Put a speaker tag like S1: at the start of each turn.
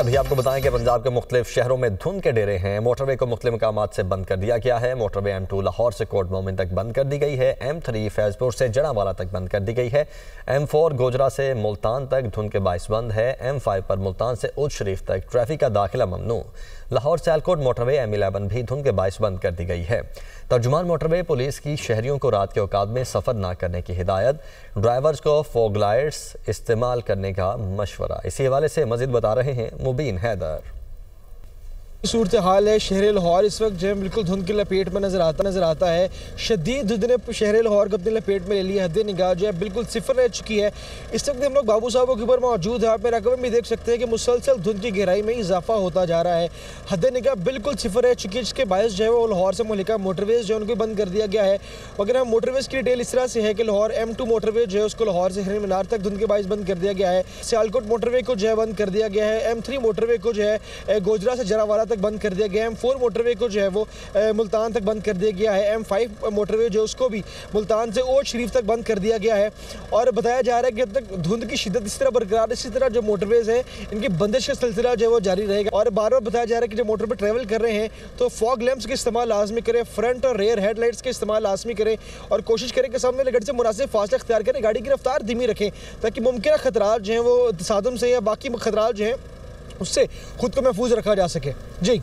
S1: अभी आपको बताएं कि पंजाब के मुख्तलिफ शहरों में धुंध के डेरे हैं। मोटरवे को मुख्तलिफ मकामात से बंद कर दिया गया है। मोटरवे M2 लाहौर से कोट मोमिन तक बंद कर दी गई है। M3 फैजपुर से जड़ावाला तक बंद कर दी गई है। M4 गोजरा से मुल्तान तक धुंध के बाइस बंद है। M5 पर मुल्तान से उज शरीफ तक ट्रैफिक का दाखिला ममनू। लाहौर सियालकोट मोटरवे M11 भी धुंध के बाइस बंद कर दी गई है। तर्जुमान मोटरवे पुलिस की शहरियों को रात के औकात में सफ़र न करने की हिदायत, ड्राइवर्स को फॉग लाइट्स इस्तेमाल करने का मशवरा। इसी हवाले से मज़ीद बता रहे हैं मुबीन हैदर।
S2: सूरत हाल है शहर लाहौर इस वक्त जो है बिल्कुल धुंध की लपेट में नजर आता है। शदीद धुंध ने शहर लाहौर को अपनी लपेट में ले लिया। हद निगाह जो है बिल्कुल सिफर रह चुकी है। इस वक्त हम लोग बाबू साहब के ऊपर मौजूद है। आप मेरे रकबे में देख सकते हैं कि मुसलसल धुंध की गहराई में इजाफा होता जा रहा है। हद निगाह बिल्कुल सिफर रह चुकी है, जिसके बायस जो है वो लाहौर से मुल्का मोटरवेज जो है उनको बंद कर दिया गया है। अगर हम मोटरवेज की डिटेल इस तरह से है कि लाहौर M2 मोटरवे जो है उसको लाहौर से हरम मीनार तक धुंध के बायस बंद कर दिया गया है। सियालकोट मोटरवे को जो है बंद कर दिया गया है। M3 मोटरवे को जो है गोजरा से जड़ावाला तक बंद कर दिया गया है। M4 मोटरवे को जो है वो मुल्तान तक बंद कर दिया गया है। M5 मोटरवे जो उसको भी मुल्तान से ओट शरीफ तक बंद कर दिया गया है। और बताया जा रहा है कि अब तक धुंध की शिद्दत इस तरह बरकरार, इसी तरह जो मोटरवेज है इनकी बंदिश का सिलसिला जो है वो जारी रहेगा। और बार बार बताया जा रहा है कि जब मोटर पर ट्रैवल कर रहे हैं तो फॉग लैंप्स का इस्तेमाल लाजमी करें, फ्रंट और रेयर हेडलाइट्स का इस्तेमाल लाजमी करें और कोशिश करें कि सामने वाले गाड़ी से मुनासिब फासला इख्तियार करें, गाड़ी की रफ्तार धीमी रखें ताकि मुमकिन खतरात जो हैं वो तसादुम से या बाकी खतरात जो हैं उससे खुद को महफूज रखा जा सके। जी।